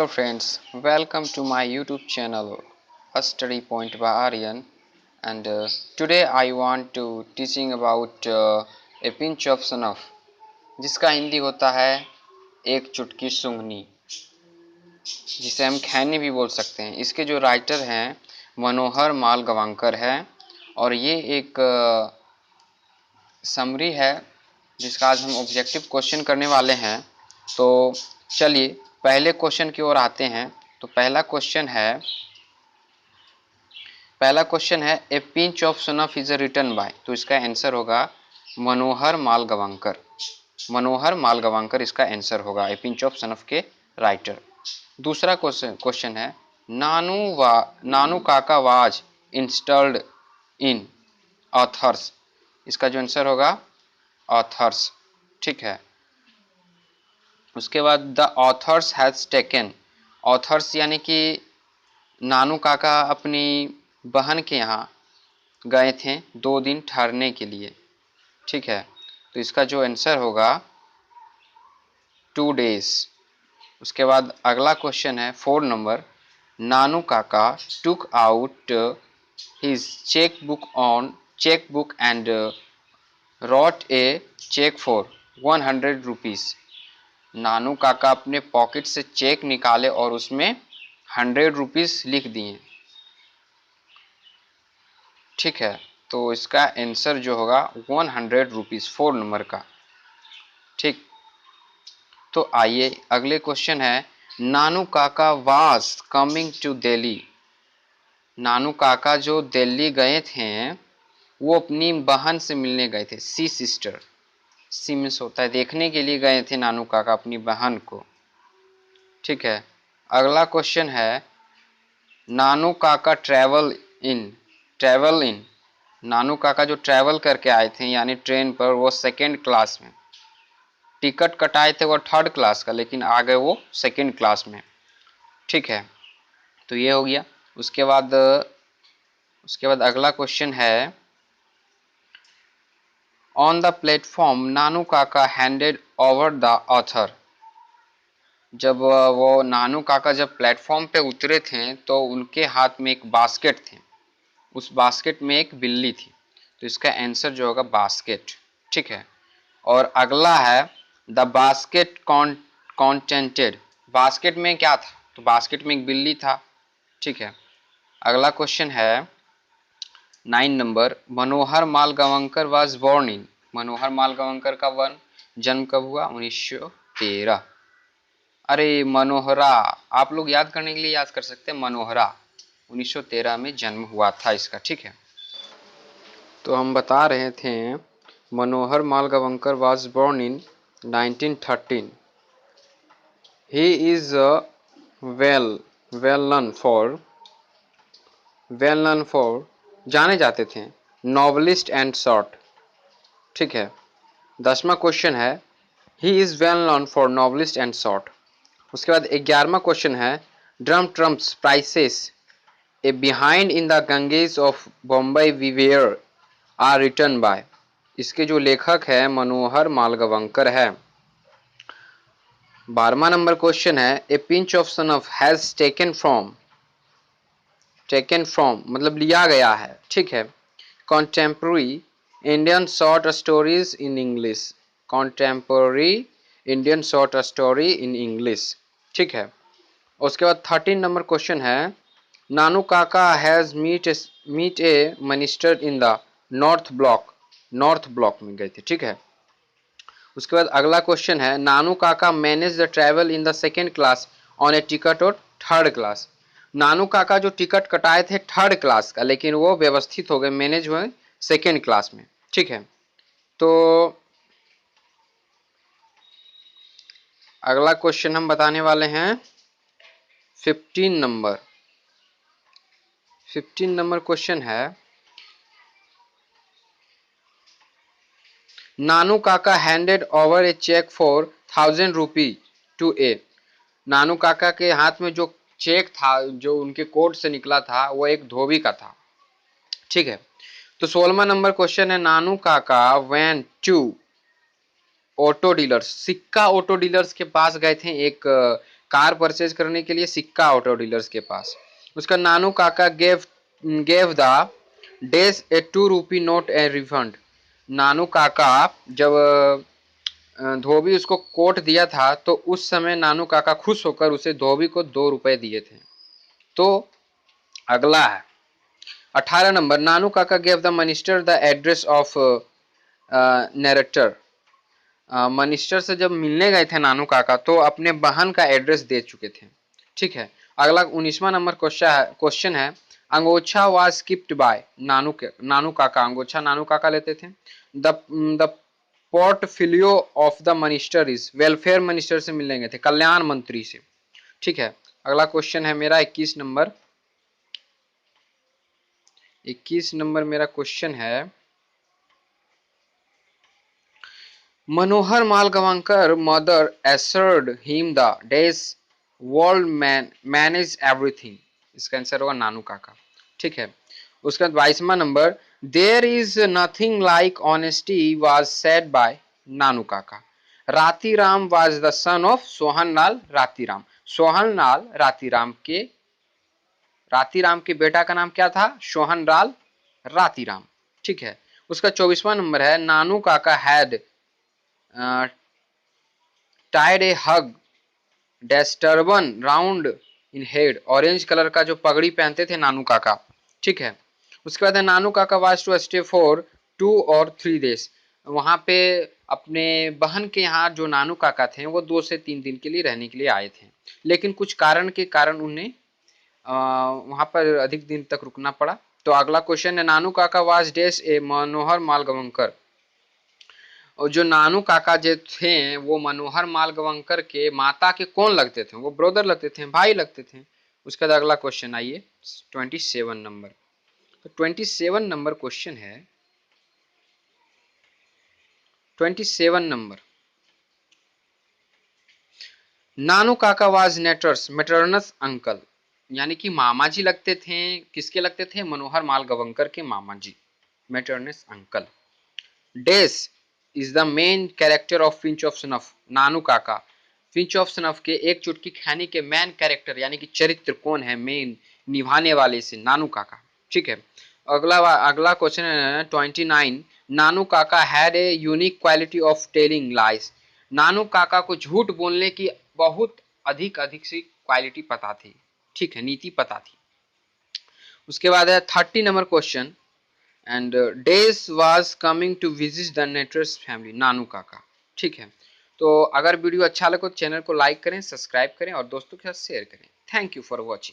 Hello friends, welcome to my YouTube channel A Study Point by Aryan, and today I want to teaching about a pinch of snuff, जिसका हिंदी होता है एक चुटकी सूंघनी, जिसे हम खैनी भी बोल सकते हैं। इसके जो राइटर हैं मनोहर माल गवांकर है और ये एक समरी है जिसका आज हम ऑब्जेक्टिव क्वेश्चन करने वाले हैं। तो चलिए पहले क्वेश्चन की ओर आते हैं। तो पहला क्वेश्चन है a pinch of snuff is written by, तो इसका आंसर होगा मनोहर माल गवांकर। मनोहर माल गवांकर इसका आंसर होगा, ए पिंच ऑफ सनफ के राइटर। दूसरा क्वेश्चन है Nanu Kaka was installed in authors, इसका जो आंसर होगा ऑथर्स। ठीक है। उसके बाद the author's has taken, authors यानी कि नानू काका अपनी बहन के यहाँ गए थे 2 दिन ठहरने के लिए। ठीक है, तो इसका जो आंसर होगा 2 days। उसके बाद अगला क्वेश्चन है 4 नंबर, नानू काका took out his chequebook and wrote a check for 100 rupees। नानू काका अपने पॉकेट से चेक निकाले और उसमें 100 रुपीज़ लिख दिए। ठीक है, तो इसका आंसर जो होगा 100 रुपीज़, 4 नंबर का। ठीक, तो आइए अगले क्वेश्चन है Nanu Kaka was coming to Delhi. नानू काका जो दिल्ली गए थे वो अपनी बहन से मिलने गए थे, सी सिस्टर। सी मीन्स होता है देखने के लिए गए थे नानू काका अपनी बहन को। ठीक है, अगला क्वेश्चन है नानू काका ट्रैवल इन। नानू काका जो ट्रैवल करके आए थे यानी ट्रेन पर, वो 2nd क्लास में। टिकट कटाए थे वो 3rd क्लास का, लेकिन आ गए वो 2nd क्लास में। ठीक है, तो ये हो गया। उसके बाद अगला क्वेश्चन है on the platform Nanu Kaka handed over the author. जब वो नानू काका जब प्लेटफॉर्म पे उतरे थे तो उनके हाथ में एक बास्केट थे, उस बास्केट में एक बिल्ली थी, तो इसका आंसर जो होगा बास्केट। ठीक है, और अगला है द बास्केट कॉन्टेंटेड, बास्केट में क्या था, तो बास्केट में एक बिल्ली था। ठीक है, अगला क्वेश्चन है 9 नंबर, Manohar Malgonkar was born in. Manohar Malgonkar का जन्म कब हुआ, 1913। अरे मनोहरा, आप लोग याद करने के लिए याद कर सकते हैं, मनोहरा 1913 में जन्म हुआ था इसका। ठीक है, तो हम बता रहे थे Manohar Malgonkar was born in 1913। He is well known for जाने जाते थे नॉवलिस्ट एंड शॉर्ट। ठीक है, 10वां क्वेश्चन है he is well known for novelist and short. उसके बाद 11वां क्वेश्चन है drum trumps princes a behind in the Ganges of Bombay beware are written by. इसके जो लेखक है मनोहर माल गवांकर है। 12वां नंबर क्वेश्चन है a pinch of snuff has taken from मतलब लिया गया है। ठीक है, contemporary Indian short stories in English, contemporary Indian short story in English. ठीक है, उसके बाद 13 नंबर क्वेश्चन है Nanu Kaka has meet a minister in the north block में गए थे। ठीक है, उसके बाद अगला क्वेश्चन है नानू काका manage the travel in the 2nd class on A ticket और 3rd क्लास। नानू काका जो टिकट कटाए थे 3rd क्लास का, लेकिन वो व्यवस्थित हो गए, मैनेज हुए 2nd क्लास में। ठीक है, तो अगला क्वेश्चन हम बताने वाले हैं 15 नंबर क्वेश्चन है Nanu Kaka handed over a cheque for 1000 rupee to a. Nanu Kaka के हाथ में जो चेक था, जो उनके कोट से निकला था, वो एक धोबी का था। ठीक है, तो 16वां नंबर क्वेश्चन है नानू काका वेंट टू ऑटो डीलर्स, सिक्का ऑटो डीलर्स के पास गए थे एक कार परचेज करने के लिए सिक्का ऑटो डीलर्स के पास। उसका Nanu Kaka gave the Dase a 2 rupee note a refund. Nanu Kaka जब धोबी उसको कोट दिया था तो उस समय नानू काका खुश होकर उसे धोबी को 2 रुपए दिए थे। तो अगला है 18 number, Nanu Kaka gave the minister the address of narrator. Minister से जब मिलने गए थे नानू काका तो अपने बहन का एड्रेस दे चुके थे। ठीक है। अगला 19वां नंबर क्वेश्चन है अंगोछा वाज स्किप्ड बाय। नानू काका अंगोछा नानू काका लेते थे। The portfolio of the minister is. Welfare minister से मिलने गए थे, कल्याण मंत्री से। ठीक है। अगला क्वेश्चन है मेरा 21 नंबर। 21 नंबर मेरा क्वेश्चन है Manohar Malgaonkar mother assured him the days world manage everything। इसका आंसर होगा नानू काका। ठीक है। उसके बाद 22वां number there is nothing like honesty was said by Nanu Kaka. Ratiram was the son of Sohanlal Ratiram. Sohanlal Ratiram के बेटा का नाम क्या था? सोहनलाल रातीराम। ठीक है। उसका 24वां नंबर है Nanu Kaka had tied a huge dash turban round in head. Orange colour का जो पगड़ी पहनते थे नानू काका। ठीक है। उसके बाद है Nanu Kaka was to stay for 2 or 3 days। वहां पे अपने बहन के यहाँ जो नानू काका थे वो 2 से 3 दिन के लिए रहने के लिए आए थे, लेकिन कुछ कारण के कारण उन्हें वहां पर अधिक दिन तक रुकना पड़ा। तो अगला क्वेश्चन है नानू काका वाज डैश ए मनोहर मालगवंकर। और जो नानू काका जो थे वो मनोहर मालगवंकर के माता के कौन लगते थे? वो ब्रदर लगते थे, भाई लगते थे। उसके बाद अगला क्वेश्चन आइए 27 नंबर। तो 27 नंबर क्वेश्चन है 27 number Nanu Kaka was Netter's मेटरनस uncle. यानी कि मामा जी लगते थे। किसके लगते थे? मनोहर मालगवंकर के मामा जी, maternal uncle. Dase is the main character of pinch of snuff. Nanu Kaka pinch of snuff के एक चुटकी खाने के मेन कैरेक्टर यानी कि चरित्र कौन है? मेन निभाने वाले से नानू काका। ठीक है। अगला क्वेश्चन है 29 Nanu Kaka had a unique quality of telling lies. Nanu Kaka को झूठ बोलने की बहुत अधिक सी क्वालिटी पता थी। ठीक है, नीति पता थी। उसके बाद है 30 number question and Dase was coming to visit the narrator's family. Nanu Kaka. ठीक है। तो अगर वीडियो अच्छा लगे तो चैनल को लाइक करें, सब्सक्राइब करें और दोस्तों के साथ शेयर करें। Thank you for watching.